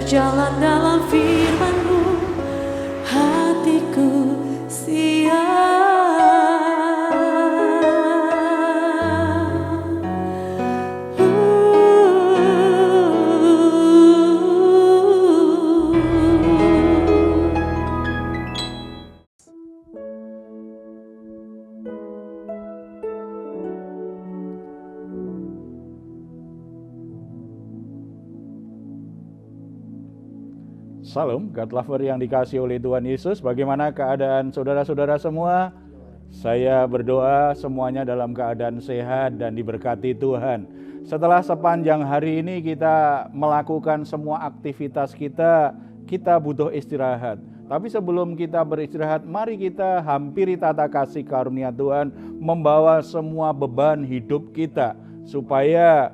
berjalan dalam firman-Mu, hatiku siap. Salam, God lover yang dikasihi oleh Tuhan Yesus. Bagaimana keadaan saudara-saudara semua? Saya berdoa semuanya dalam keadaan sehat dan diberkati Tuhan. Setelah sepanjang hari ini kita melakukan semua aktivitas kita butuh istirahat. Tapi sebelum kita beristirahat, mari kita hampiri tata kasih karunia Tuhan, membawa semua beban hidup kita, supaya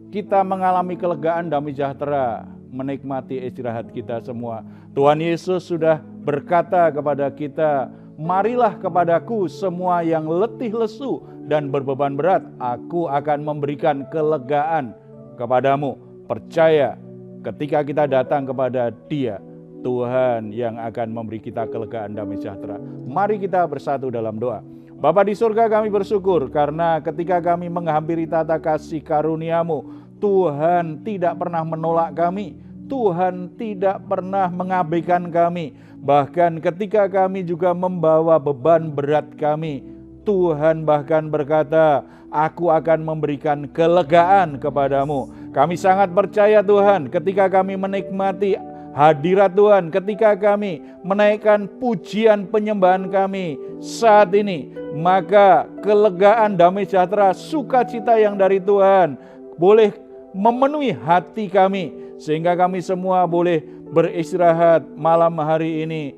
kita mengalami kelegaan damai sejahtera, menikmati istirahat kita semua. Tuhan Yesus sudah berkata kepada kita, marilah kepadaku semua yang letih lesu dan berbeban berat, aku akan memberikan kelegaan kepadamu. Percaya, ketika kita datang kepada Dia, Tuhan yang akan memberi kita kelegaan damai sejahtera. Mari kita bersatu dalam doa. Bapa di surga, kami bersyukur karena ketika kami menghampiri tata kasih karunia-Mu, Tuhan tidak pernah menolak kami, Tuhan tidak pernah mengabaikan kami. Bahkan ketika kami juga membawa beban berat kami, Tuhan bahkan berkata, aku akan memberikan kelegaan kepadamu. Kami sangat percaya Tuhan, ketika kami menikmati hadirat Tuhan, ketika kami menaikkan pujian penyembahan kami saat ini, maka kelegaan damai sejahtera, sukacita yang dari Tuhan boleh memenuhi hati kami, sehingga kami semua boleh beristirahat malam hari ini.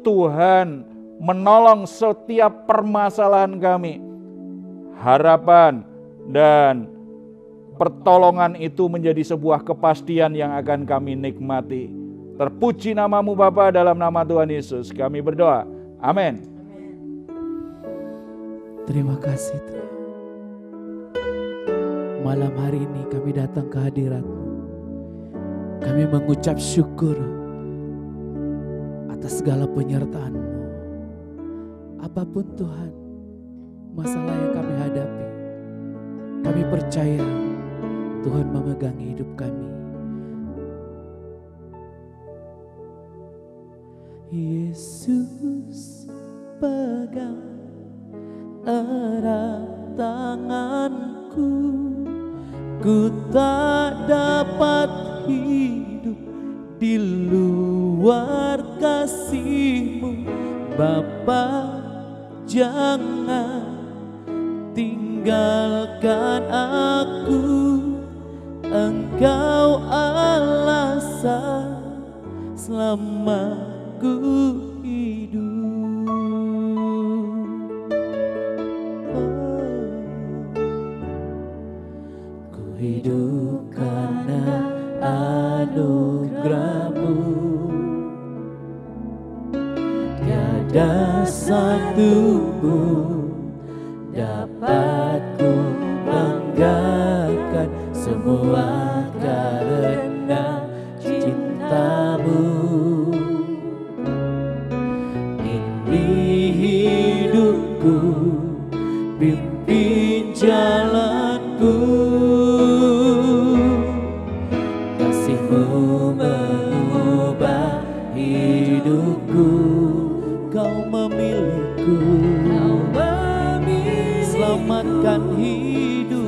Tuhan menolong setiap permasalahan kami. Harapan dan pertolongan itu menjadi sebuah kepastian yang akan kami nikmati. Terpuji nama-Mu Bapa, dalam nama Tuhan Yesus kami berdoa. Amin. Terima kasih Tuhan. Malam hari ini kami datang ke hadirat-Mu. Kami mengucap syukur atas segala penyertaan-Mu. Apapun Tuhan masalah yang kami hadapi, kami percaya Tuhan memegangi hidup kami. Yesus, pegang erat tanganku, ku tak dapat hidup di luar kasih-Mu. Bapa, jangan tinggalkan aku, Engkau alasan selama ku hidup. Ku hidup karena anugerah-Mu. Tiada satu pun dapat ku banggakan, semua karena cinta-Mu. Ini hidupku, pimpin jalanku, kasih-Mu mengubah hidupku. Kau memilihku, selamatkan hidupku,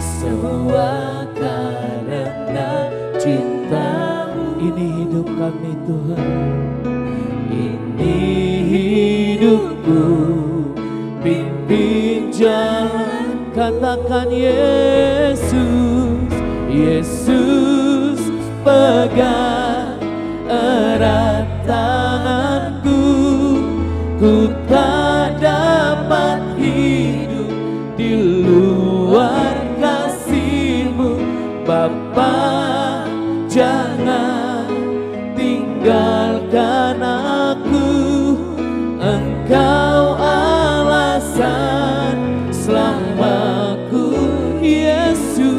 semua karena cinta-Mu. Ini hidup kami Tuhan, ini hidupku, pimpin jalan. Katakan Yesus, Yesus, pegang erat tanganku, ku tak dapat hidup di luar kasih-Mu. Bapa, jangan tinggalkan aku, Engkau alasan selamaku. Yesus,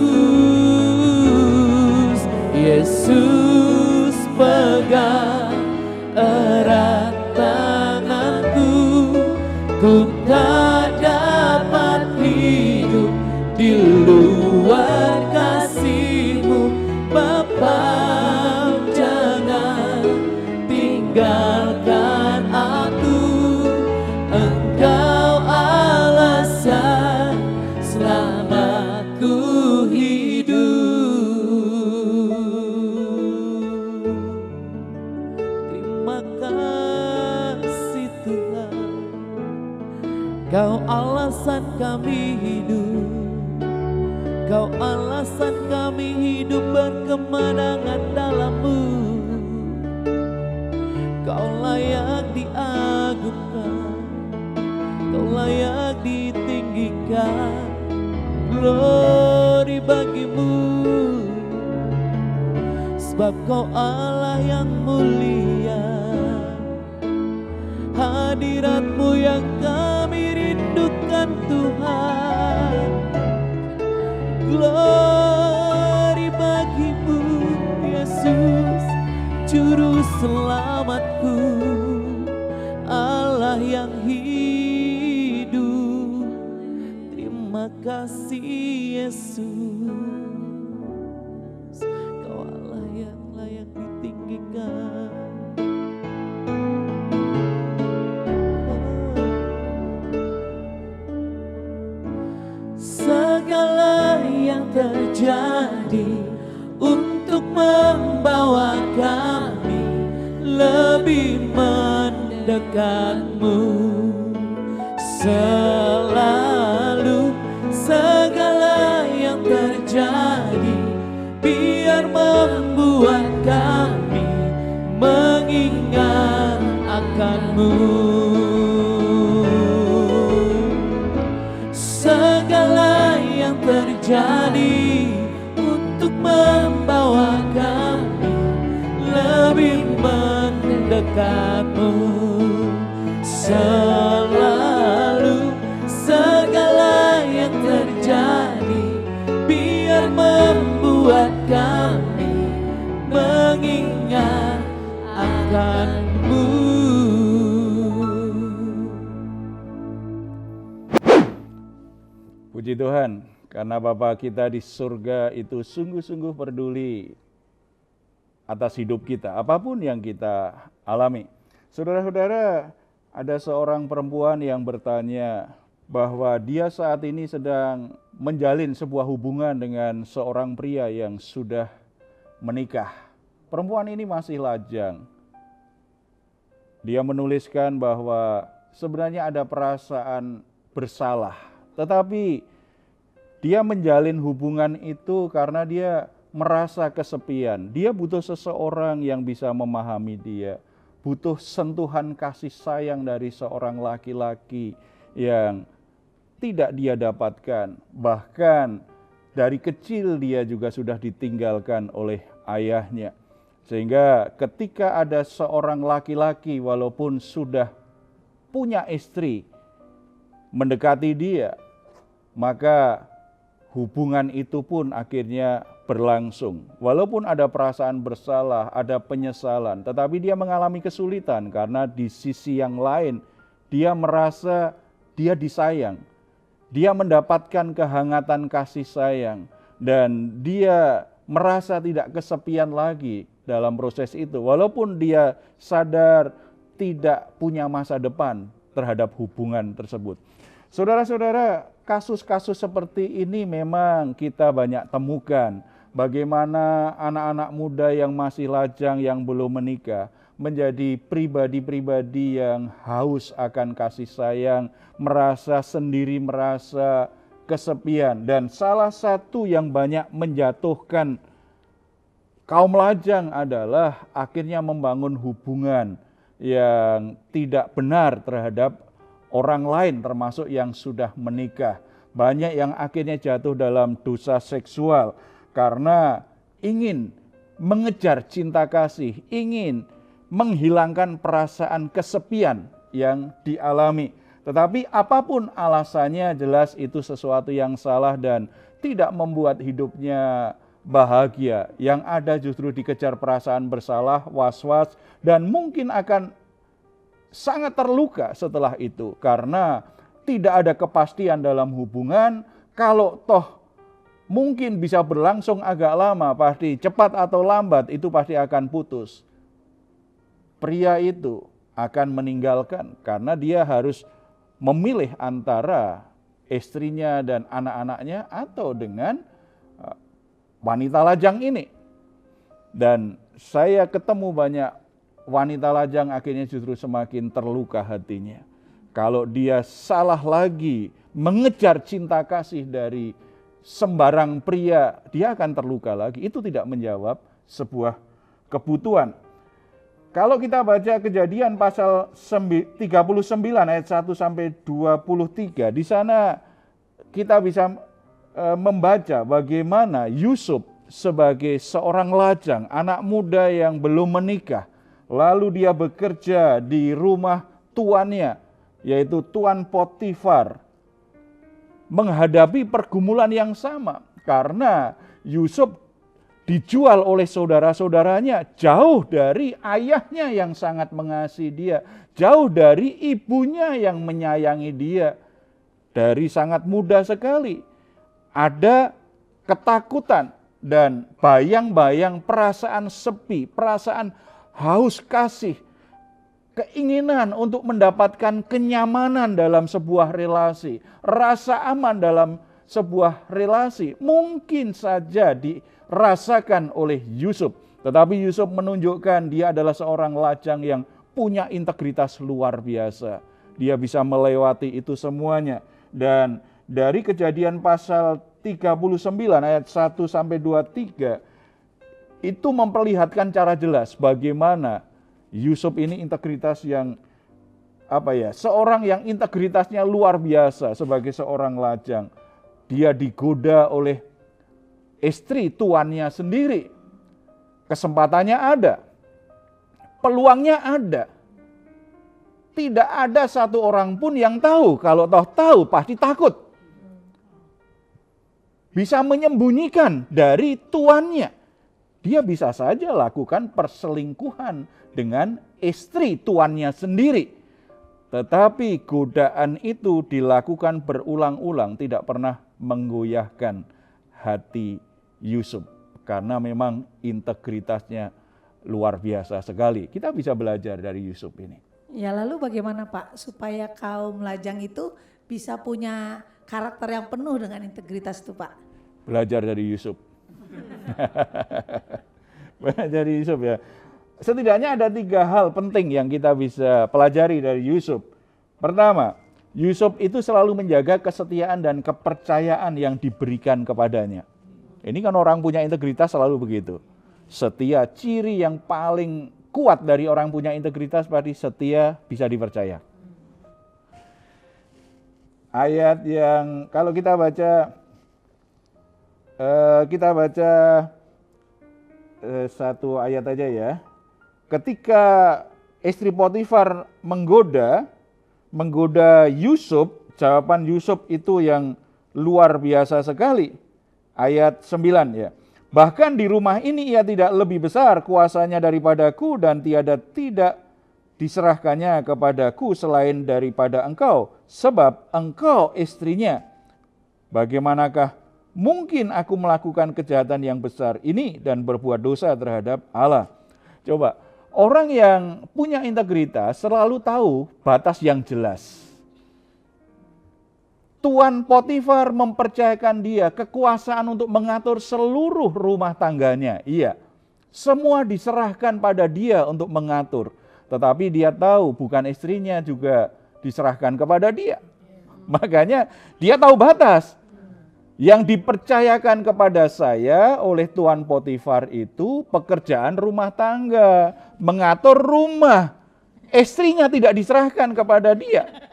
alasan kami hidup, Kau alasan kami hidup berkemenangan dalam-Mu. Kau layak diagungkan, Kau layak ditinggikan. Glory bagi-Mu, sebab Kau Allah yang mulia. Hadirat-Mu yang kami rindukan Tuhan. Glory bagi-Mu Yesus, Juru Selamatku, Allah yang hidup. Terima kasih Yesus, Kau Allah yang layak ditinggikan. Segala yang terjadi untuk membawa kami lebih mendekat-Mu. Selalu segala yang terjadi biar membuat kami mengingat akan-Mu. Segala yang terjadi untuk membawa kami lebih mendekat-Mu. Selalu segala yang terjadi biar membuat kami mengingat akan-Mu. Puji Tuhan, karena Bapa kita di surga itu sungguh-sungguh peduli atas hidup kita, apapun yang kita alami. Saudara-saudara, ada seorang perempuan yang bertanya bahwa dia saat ini sedang menjalin sebuah hubungan dengan seorang pria yang sudah menikah. Perempuan ini masih lajang. Dia menuliskan bahwa sebenarnya ada perasaan bersalah, tetapi dia menjalin hubungan itu karena dia merasa kesepian. Dia butuh seseorang yang bisa memahami dia. Butuh sentuhan kasih sayang dari seorang laki-laki yang tidak dia dapatkan. Bahkan dari kecil dia juga sudah ditinggalkan oleh ayahnya. Sehingga ketika ada seorang laki-laki walaupun sudah punya istri mendekati dia, maka hubungan itu pun akhirnya berlangsung. Walaupun ada perasaan bersalah, ada penyesalan, tetapi dia mengalami kesulitan karena di sisi yang lain dia merasa dia disayang. Dia mendapatkan kehangatan kasih sayang dan dia merasa tidak kesepian lagi dalam proses itu. Walaupun dia sadar tidak punya masa depan terhadap hubungan tersebut. Saudara-saudara, kasus-kasus seperti ini memang kita banyak temukan. Bagaimana anak-anak muda yang masih lajang, yang belum menikah, menjadi pribadi-pribadi yang haus akan kasih sayang, merasa sendiri, merasa kesepian. Dan salah satu yang banyak menjatuhkan kaum lajang adalah akhirnya membangun hubungan yang tidak benar terhadap orang lain, termasuk yang sudah menikah. Banyak yang akhirnya jatuh dalam dosa seksual karena ingin mengejar cinta kasih, ingin menghilangkan perasaan kesepian yang dialami. Tetapi apapun alasannya, jelas itu sesuatu yang salah dan tidak membuat hidupnya bahagia. Yang ada justru dikejar perasaan bersalah, was-was, dan mungkin akan sangat terluka setelah itu karena tidak ada kepastian dalam hubungan. Kalau toh mungkin bisa berlangsung agak lama, pasti cepat atau lambat itu pasti akan putus. Pria itu akan meninggalkan karena dia harus memilih antara istrinya dan anak-anaknya atau dengan wanita lajang ini. Dan saya ketemu banyak wanita lajang akhirnya justru semakin terluka hatinya. Kalau dia salah lagi mengejar cinta kasih dari sembarang pria, dia akan terluka lagi. Itu tidak menjawab sebuah kebutuhan. Kalau kita baca Kejadian pasal 39 ayat 1 sampai 23, di sana kita bisa membaca bagaimana Yusuf sebagai seorang lajang, anak muda yang belum menikah, lalu dia bekerja di rumah tuannya, yaitu Tuan Potifar, menghadapi pergumulan yang sama karena Yusuf dijual oleh saudara-saudaranya jauh dari ayahnya yang sangat mengasihi dia, jauh dari ibunya yang menyayangi dia. Dari sangat muda sekali ada ketakutan dan bayang-bayang perasaan sepi, perasaan haus kasih, keinginan untuk mendapatkan kenyamanan dalam sebuah relasi, rasa aman dalam sebuah relasi mungkin saja dirasakan oleh Yusuf. Tetapi Yusuf menunjukkan dia adalah seorang lajang yang punya integritas luar biasa. Dia bisa melewati itu semuanya. Dan dari Kejadian pasal 39 ayat 1 sampai 23 itu memperlihatkan cara jelas bagaimana Yusuf ini integritas yang seorang yang integritasnya luar biasa sebagai seorang lajang. Dia digoda oleh istri tuannya sendiri. Kesempatannya ada, peluangnya ada. Tidak ada satu orang pun yang tahu. Kalau tahu pasti takut. Bisa menyembunyikan dari tuannya. Dia bisa saja lakukan perselingkuhan dengan istri tuannya sendiri. Tetapi godaan itu dilakukan berulang-ulang, tidak pernah menggoyahkan hati Yusuf. Karena memang integritasnya luar biasa sekali. Kita bisa belajar dari Yusuf ini. Ya, lalu bagaimana Pak supaya kaum lajang itu bisa punya karakter yang penuh dengan integritas itu Pak? Belajar dari Yusuf. Belajar dari Yusuf ya. Setidaknya ada 3 hal penting yang kita bisa pelajari dari Yusuf. Pertama, Yusuf itu selalu menjaga kesetiaan dan kepercayaan yang diberikan kepadanya. Ini kan orang punya integritas selalu begitu. Setia, ciri yang paling kuat dari orang punya integritas berarti setia, bisa dipercaya. Ayat yang kalau kita baca satu ayat aja ya. Ketika istri Potifar menggoda Yusuf, jawaban Yusuf itu yang luar biasa sekali. Ayat 9 ya. Bahkan di rumah ini ia tidak lebih besar kuasanya daripadaku dan tidak diserahkannya kepadaku selain daripada engkau. Sebab engkau istrinya. Bagaimanakah mungkin aku melakukan kejahatan yang besar ini dan berbuat dosa terhadap Allah? Coba, orang yang punya integritas selalu tahu batas yang jelas. Tuan Potifar mempercayakan dia kekuasaan untuk mengatur seluruh rumah tangganya. Iya, semua diserahkan pada dia untuk mengatur. Tetapi dia tahu bukan istrinya juga diserahkan kepada dia. Makanya dia tahu batas. Yang dipercayakan kepada saya oleh Tuan Potifar itu pekerjaan rumah tangga, mengatur rumah. Istrinya tidak diserahkan kepada dia.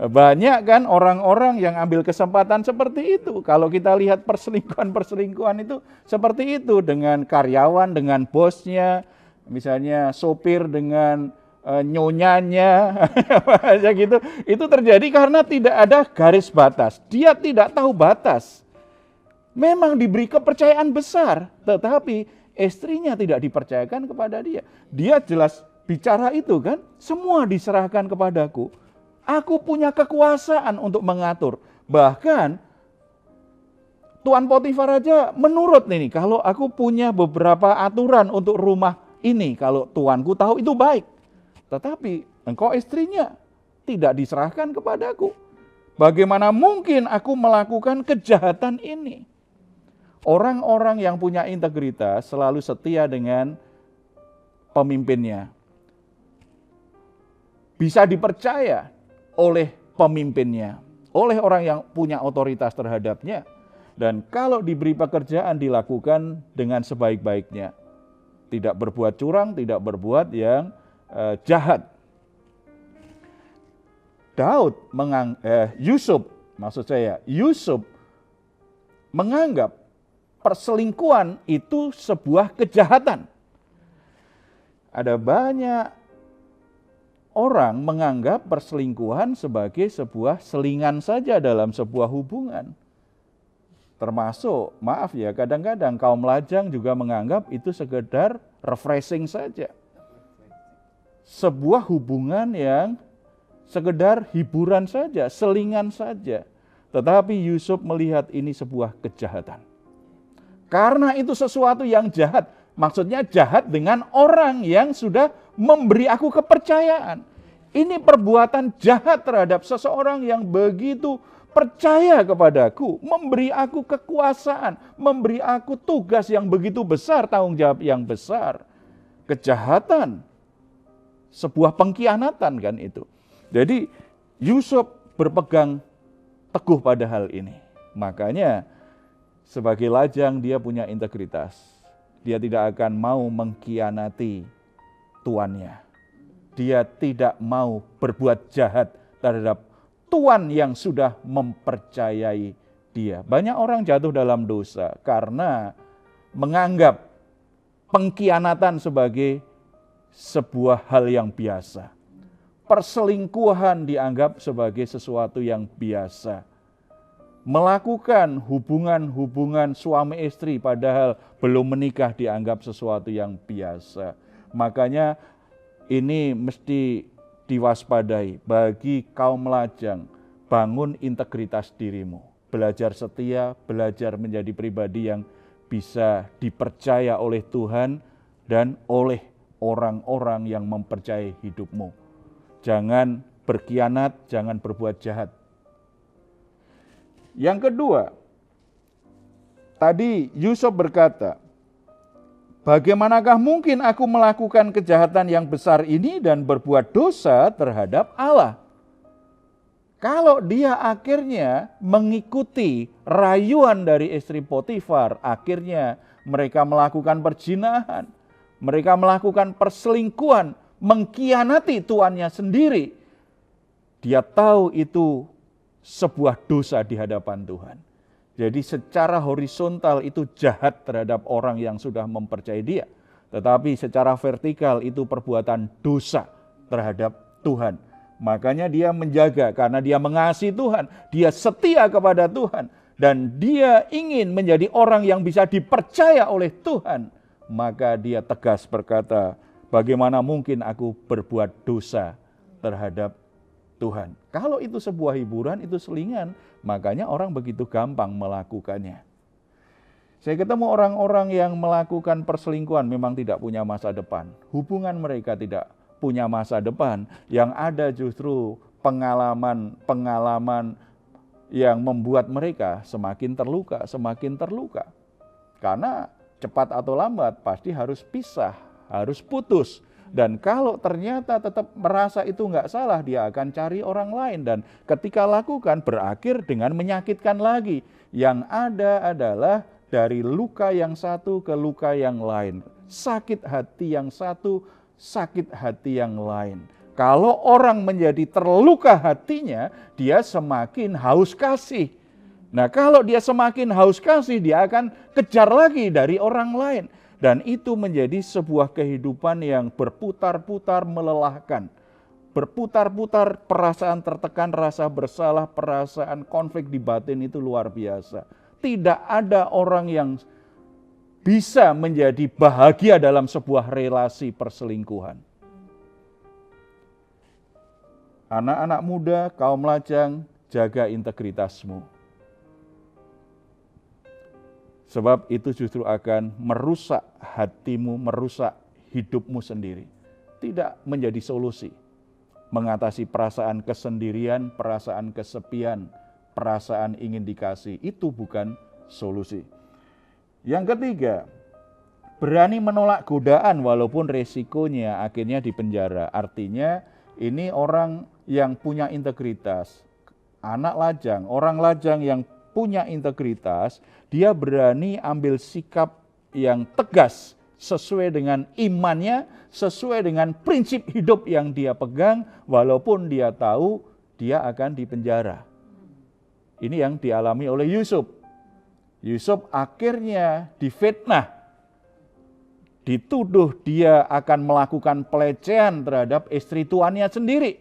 Banyak kan orang-orang yang ambil kesempatan seperti itu. Kalau kita lihat perselingkuhan itu seperti itu dengan karyawan, dengan bosnya, misalnya sopir dengan nyonyanya, gitu. Itu terjadi karena tidak ada garis batas. Dia tidak tahu batas. Memang diberi kepercayaan besar, tetapi istrinya tidak dipercayakan kepada dia. Dia jelas bicara itu kan, semua diserahkan kepadaku. Aku punya kekuasaan untuk mengatur. Bahkan Tuan Potifar aja menurut nih, kalau aku punya beberapa aturan untuk rumah ini, kalau tuanku tahu itu baik. Tetapi engkau istrinya tidak diserahkan kepadaku. Bagaimana mungkin aku melakukan kejahatan ini? Orang-orang yang punya integritas selalu setia dengan pemimpinnya. Bisa dipercaya oleh pemimpinnya. oleh orang yang punya otoritas terhadapnya. Dan kalau diberi pekerjaan dilakukan dengan sebaik-baiknya. Tidak berbuat curang, tidak berbuat yang jahat. Yusuf menganggap perselingkuhan itu sebuah kejahatan. Ada banyak orang menganggap perselingkuhan sebagai sebuah selingan saja dalam sebuah hubungan. Termasuk, maaf ya, kadang-kadang kaum lajang juga menganggap itu sekedar refreshing saja. Sebuah hubungan yang sekedar hiburan saja, selingan saja. Tetapi Yusuf melihat ini sebuah kejahatan. Karena itu sesuatu yang jahat. Maksudnya jahat dengan orang yang sudah memberi aku kepercayaan. Ini perbuatan jahat terhadap seseorang yang begitu percaya kepadaku, memberi aku kekuasaan, memberi aku tugas yang begitu besar, tanggung jawab yang besar. Kejahatan, sebuah pengkhianatan kan itu. Jadi Yusuf berpegang teguh pada hal ini. Makanya sebagai lajang dia punya integritas. Dia tidak akan mau mengkhianati tuannya. Dia tidak mau berbuat jahat terhadap Tuhan yang sudah mempercayai dia. Banyak orang jatuh dalam dosa karena menganggap pengkhianatan sebagai sebuah hal yang biasa. Perselingkuhan dianggap sebagai sesuatu yang biasa. Melakukan hubungan-hubungan suami istri padahal belum menikah dianggap sesuatu yang biasa. Makanya ini mesti diwaspadai bagi kaum lajang, bangun integritas dirimu. Belajar setia, belajar menjadi pribadi yang bisa dipercaya oleh Tuhan dan oleh orang-orang yang mempercayai hidupmu. Jangan berkhianat, jangan berbuat jahat. Yang kedua, tadi Yusuf berkata, bagaimanakah mungkin aku melakukan kejahatan yang besar ini dan berbuat dosa terhadap Allah? Kalau dia akhirnya mengikuti rayuan dari istri Potifar, akhirnya mereka melakukan perzinahan, mereka melakukan perselingkuhan, mengkhianati tuannya sendiri. Dia tahu itu sebuah dosa di hadapan Tuhan. Jadi secara horizontal itu jahat terhadap orang yang sudah mempercayai dia. Tetapi secara vertikal itu perbuatan dosa terhadap Tuhan. Makanya dia menjaga karena dia mengasihi Tuhan. Dia setia kepada Tuhan. Dan dia ingin menjadi orang yang bisa dipercaya oleh Tuhan. Maka dia tegas berkata, bagaimana mungkin aku berbuat dosa terhadap Tuhan. Kalau itu sebuah hiburan, itu selingan, makanya orang begitu gampang melakukannya. Saya ketemu orang-orang yang melakukan perselingkuhan memang tidak punya masa depan. Hubungan mereka tidak punya masa depan. Yang ada justru pengalaman yang membuat mereka semakin terluka. Karena cepat atau lambat pasti harus pisah, harus putus. Dan kalau ternyata tetap merasa itu nggak salah, dia akan cari orang lain. Dan ketika lakukan berakhir dengan menyakitkan lagi. Yang ada adalah dari luka yang satu ke luka yang lain. Sakit hati yang satu, sakit hati yang lain. Kalau orang menjadi terluka hatinya, dia semakin haus kasih. Nah kalau dia semakin haus kasih, dia akan kejar lagi dari orang lain. Dan itu menjadi sebuah kehidupan yang berputar-putar melelahkan. Berputar-putar perasaan tertekan, rasa bersalah, perasaan konflik di batin itu luar biasa. Tidak ada orang yang bisa menjadi bahagia dalam sebuah relasi perselingkuhan. Anak-anak muda, kaum lajang, jaga integritasmu. Sebab itu justru akan merusak hatimu, merusak hidupmu sendiri. Tidak menjadi solusi. Mengatasi perasaan kesendirian, perasaan kesepian, perasaan ingin dikasih. Itu bukan solusi. Yang ketiga, berani menolak godaan walaupun resikonya akhirnya dipenjara. Artinya ini orang yang punya integritas. anak lajang, orang lajang yang punya integritas, dia berani ambil sikap yang tegas sesuai dengan imannya, sesuai dengan prinsip hidup yang dia pegang, walaupun dia tahu dia akan dipenjara. Ini yang dialami oleh Yusuf. Yusuf akhirnya difitnah, dituduh dia akan melakukan pelecehan terhadap istri tuannya sendiri.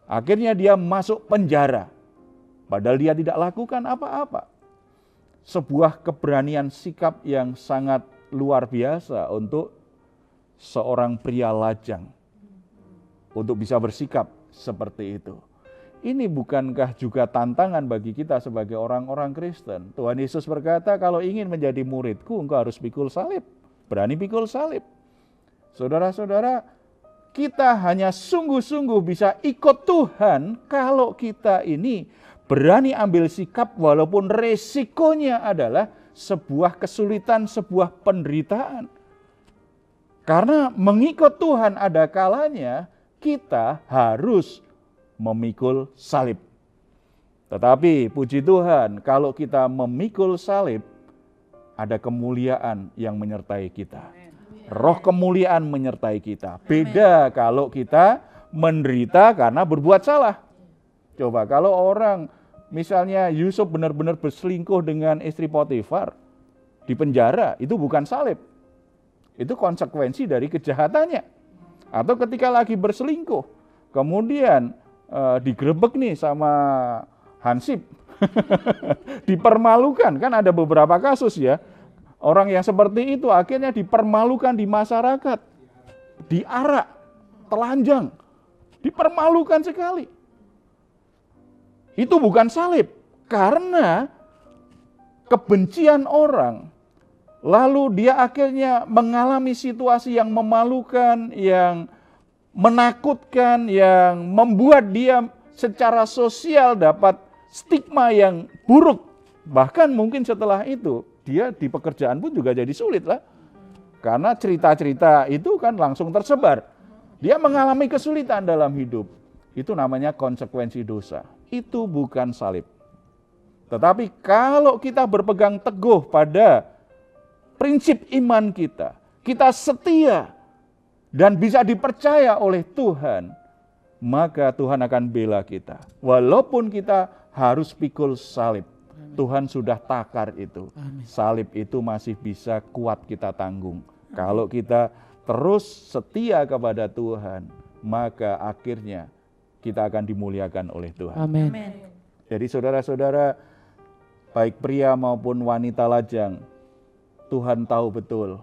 Akhirnya dia masuk penjara, padahal dia tidak lakukan apa-apa. Sebuah keberanian sikap yang sangat luar biasa untuk seorang pria lajang, untuk bisa bersikap seperti itu. Ini bukankah juga tantangan bagi kita sebagai orang-orang Kristen? Tuhan Yesus berkata, kalau ingin menjadi muridku, engkau harus pikul salib. Berani pikul salib. Saudara-saudara, kita hanya sungguh-sungguh bisa ikut Tuhan kalau kita ini berani ambil sikap walaupun resikonya adalah sebuah kesulitan, sebuah penderitaan. Karena mengikut Tuhan ada kalanya kita harus memikul salib. Tetapi puji Tuhan, kalau kita memikul salib, ada kemuliaan yang menyertai kita. Roh kemuliaan menyertai kita. Beda kalau kita menderita karena berbuat salah. Coba kalau orang, misalnya Yusuf benar-benar berselingkuh dengan istri Potifar, di penjara, itu bukan salib. Itu konsekuensi dari kejahatannya. Atau ketika lagi berselingkuh, kemudian digerebek nih sama Hansip, dipermalukan, kan ada beberapa kasus ya, orang yang seperti itu akhirnya dipermalukan di masyarakat, diarak, telanjang, dipermalukan sekali. Itu bukan salib, karena kebencian orang, lalu dia akhirnya mengalami situasi yang memalukan, yang menakutkan, yang membuat dia secara sosial dapat stigma yang buruk. Bahkan mungkin setelah itu, dia di pekerjaan pun juga jadi sulit lah. Karena cerita-cerita itu kan langsung tersebar. Dia mengalami kesulitan dalam hidup. Itu namanya konsekuensi dosa. Itu bukan salib. Tetapi kalau kita berpegang teguh pada prinsip iman kita, kita setia dan bisa dipercaya oleh Tuhan, maka Tuhan akan bela kita. Walaupun kita harus pikul salib, Tuhan sudah takar itu. Salib itu masih bisa kuat kita tanggung. Kalau kita terus setia kepada Tuhan, maka akhirnya kita akan dimuliakan oleh Tuhan. Amin. Jadi saudara-saudara, baik pria maupun wanita lajang, Tuhan tahu betul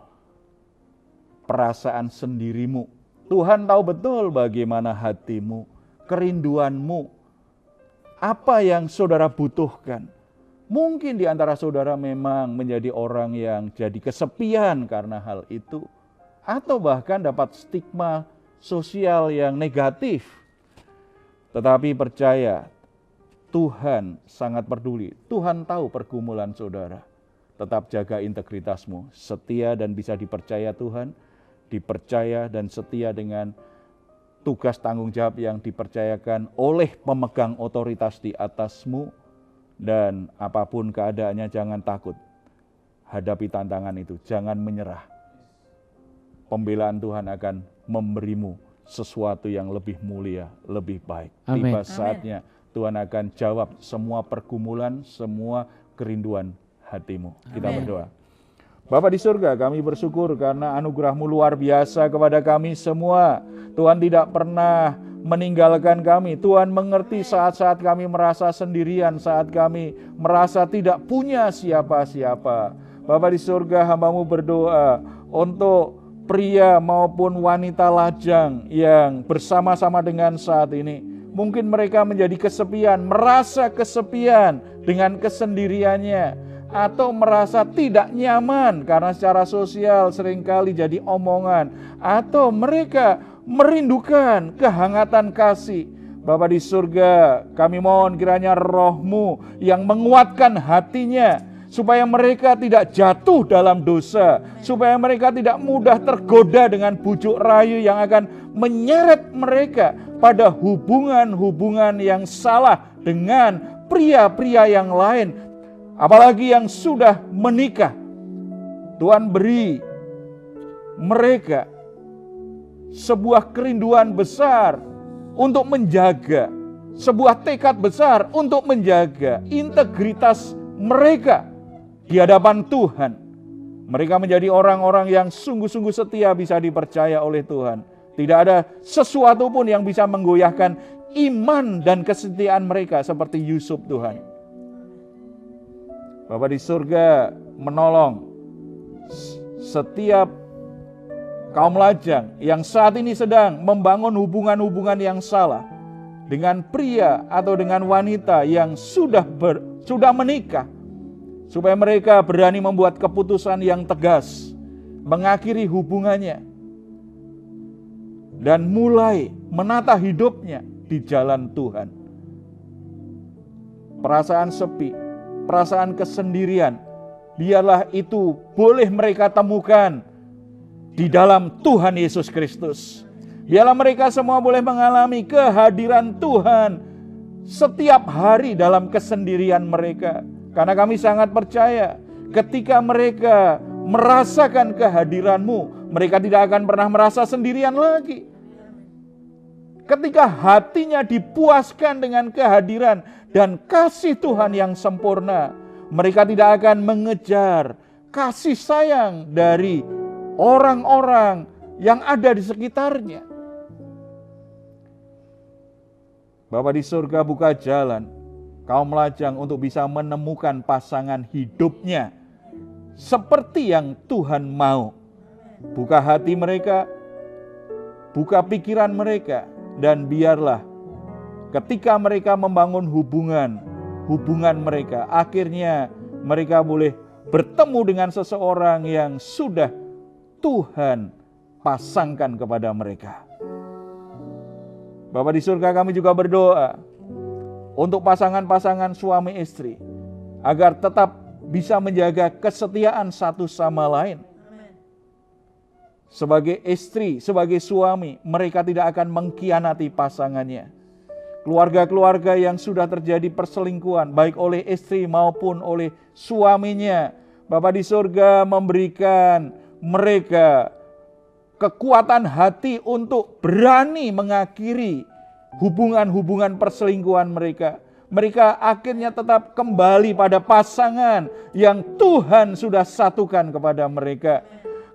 perasaan sendirimu. Tuhan tahu betul bagaimana hatimu, kerinduanmu, apa yang saudara butuhkan. Mungkin di antara saudara memang menjadi orang yang jadi kesepian karena hal itu, atau bahkan dapat stigma sosial yang negatif. Tetapi percaya, Tuhan sangat peduli. Tuhan tahu pergumulan saudara. Tetap jaga integritasmu, setia dan bisa dipercaya Tuhan, dipercaya dan setia dengan tugas tanggung jawab yang dipercayakan oleh pemegang otoritas di atasmu, dan apapun keadaannya jangan takut. Hadapi tantangan itu, jangan menyerah. Pembelaan Tuhan akan memberimu sesuatu yang lebih mulia, lebih baik. Amin. Tiba saatnya Tuhan akan jawab semua pergumulan, semua kerinduan hatimu. Kita berdoa. Bapa di surga, kami bersyukur karena anugerah-Mu luar biasa kepada kami semua. Tuhan tidak pernah meninggalkan kami. Tuhan mengerti saat-saat kami merasa sendirian, saat kami merasa tidak punya siapa-siapa. Bapa di surga, hamba-Mu berdoa untuk pria maupun wanita lajang yang bersama-sama dengan saat ini. Mungkin mereka menjadi kesepian, merasa kesepian dengan kesendiriannya, atau merasa tidak nyaman karena secara sosial seringkali jadi omongan, atau mereka merindukan kehangatan kasih. Bapa di surga, kami mohon kiranya Roh-Mu yang menguatkan hatinya, supaya mereka tidak jatuh dalam dosa, supaya mereka tidak mudah tergoda dengan bujuk rayu yang akan menyeret mereka pada hubungan-hubungan yang salah dengan pria-pria yang lain, apalagi yang sudah menikah. Tuhan beri mereka sebuah kerinduan besar untuk menjaga, sebuah tekad besar untuk menjaga integritas mereka di hadapan Tuhan. Mereka menjadi orang-orang yang sungguh-sungguh setia, bisa dipercaya oleh Tuhan. Tidak ada sesuatu pun yang bisa menggoyahkan iman dan kesetiaan mereka seperti Yusuf, Tuhan. Bapa di surga menolong setiap kaum lajang yang saat ini sedang membangun hubungan-hubungan yang salah dengan pria atau dengan wanita yang sudah menikah, supaya mereka berani membuat keputusan yang tegas, mengakhiri hubungannya, dan mulai menata hidupnya di jalan Tuhan. Perasaan sepi, perasaan kesendirian, biarlah itu boleh mereka temukan di dalam Tuhan Yesus Kristus. Biarlah mereka semua boleh mengalami kehadiran Tuhan setiap hari dalam kesendirian mereka. Karena kami sangat percaya ketika mereka merasakan kehadiran-Mu, mereka tidak akan pernah merasa sendirian lagi. Ketika hatinya dipuaskan dengan kehadiran dan kasih Tuhan yang sempurna, mereka tidak akan mengejar kasih sayang dari orang-orang yang ada di sekitarnya. Bapa di surga, buka jalan kaum lajang untuk bisa menemukan pasangan hidupnya seperti yang Tuhan mau. Buka hati mereka, buka pikiran mereka, dan biarlah ketika mereka membangun hubungan mereka, akhirnya mereka boleh bertemu dengan seseorang yang sudah Tuhan pasangkan kepada mereka. Bapa di surga, kami juga berdoa untuk pasangan-pasangan suami istri agar tetap bisa menjaga kesetiaan satu sama lain. Sebagai istri, sebagai suami, mereka tidak akan mengkhianati pasangannya. Keluarga-keluarga yang sudah terjadi perselingkuhan, baik oleh istri maupun oleh suaminya, Bapa di surga memberikan mereka kekuatan hati untuk berani mengakhiri hubungan-hubungan perselingkuhan mereka. Mereka akhirnya tetap kembali pada pasangan yang Tuhan sudah satukan kepada mereka.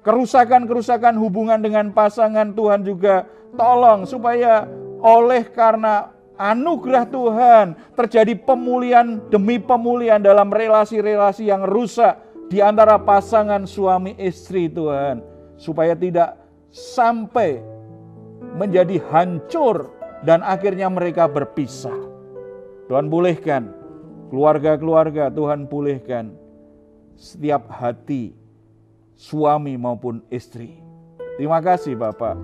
Kerusakan-kerusakan hubungan dengan pasangan Tuhan juga tolong supaya oleh karena anugerah Tuhan terjadi pemulihan demi pemulihan dalam relasi-relasi yang rusak di antara pasangan suami istri, Tuhan. Supaya tidak sampai menjadi hancur dan akhirnya mereka berpisah. Tuhan pulihkan keluarga-keluarga, Tuhan pulihkan setiap hati suami maupun istri. Terima kasih Bapak.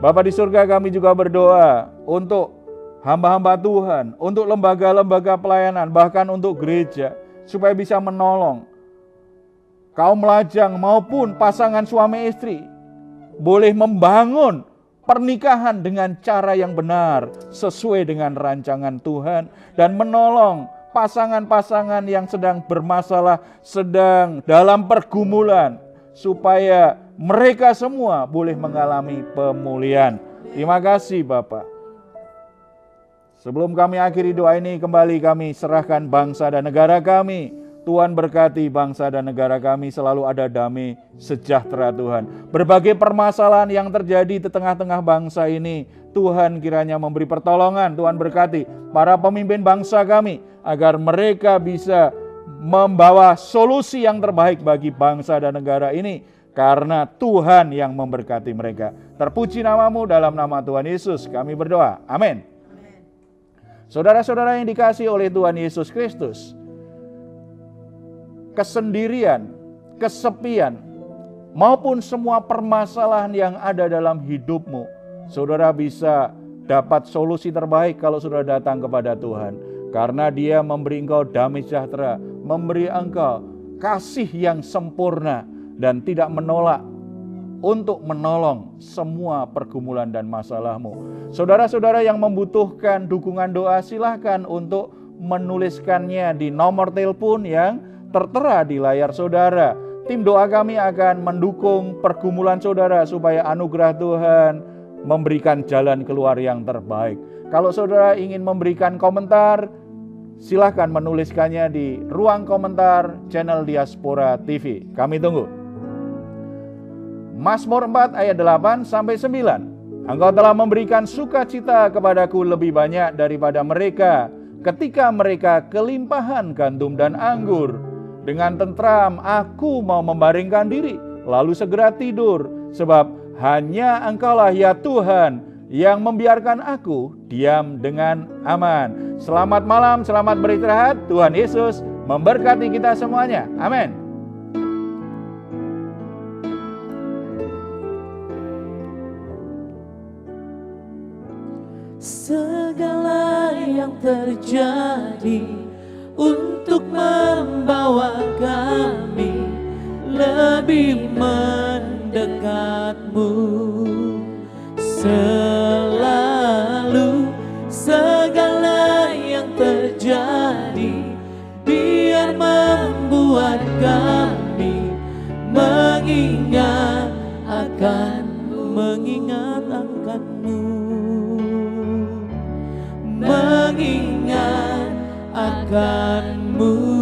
Bapak di surga, kami juga berdoa untuk hamba-hamba Tuhan, untuk lembaga-lembaga pelayanan, bahkan untuk gereja, supaya bisa menolong kaum lajang maupun pasangan suami istri boleh membangun pernikahan dengan cara yang benar sesuai dengan rancangan Tuhan, dan menolong pasangan-pasangan yang sedang bermasalah, sedang dalam pergumulan, supaya mereka semua boleh mengalami pemulihan. Terima kasih Bapak. Sebelum kami akhiri doa ini, kembali kami serahkan bangsa dan negara kami. Tuhan berkati bangsa dan negara kami, selalu ada damai sejahtera Tuhan. Berbagai permasalahan yang terjadi di tengah-tengah bangsa ini, Tuhan kiranya memberi pertolongan. Tuhan berkati para pemimpin bangsa kami, agar mereka bisa membawa solusi yang terbaik bagi bangsa dan negara ini, karena Tuhan yang memberkati mereka. Terpuji namamu, dalam nama Tuhan Yesus kami berdoa. Amin. Saudara-saudara yang dikasihi oleh Tuhan Yesus Kristus, kesendirian, kesepian, maupun semua permasalahan yang ada dalam hidupmu, saudara bisa dapat solusi terbaik kalau sudah datang kepada Tuhan. Karena Dia memberi engkau damai sejahtera, memberi engkau kasih yang sempurna, dan tidak menolak untuk menolong semua pergumulan dan masalahmu. Saudara-saudara yang membutuhkan dukungan doa, silahkan untuk menuliskannya di nomor telepon yang tertera di layar saudara. Tim doa kami akan mendukung pergumulan saudara supaya anugerah Tuhan memberikan jalan keluar yang terbaik. Kalau saudara ingin memberikan komentar, silahkan menuliskannya di ruang komentar channel Diaspora TV. Kami tunggu. Mazmur 4 ayat 8-9. Engkau telah memberikan sukacita kepadaku lebih banyak daripada mereka, ketika mereka kelimpahan gandum dan anggur. Dengan tentram aku mau membaringkan diri, lalu segera tidur, sebab hanya Engkaulah ya Tuhan yang membiarkan aku diam dengan aman. Selamat malam, selamat beristirahat. Tuhan Yesus memberkati kita semuanya. Amin. Segala yang terjadi untuk membawa kami lebih mendekatmu. Selalu segala yang terjadi biar membuat kami mengingat akanmu, mengingat akanmu, mengingat akanmu.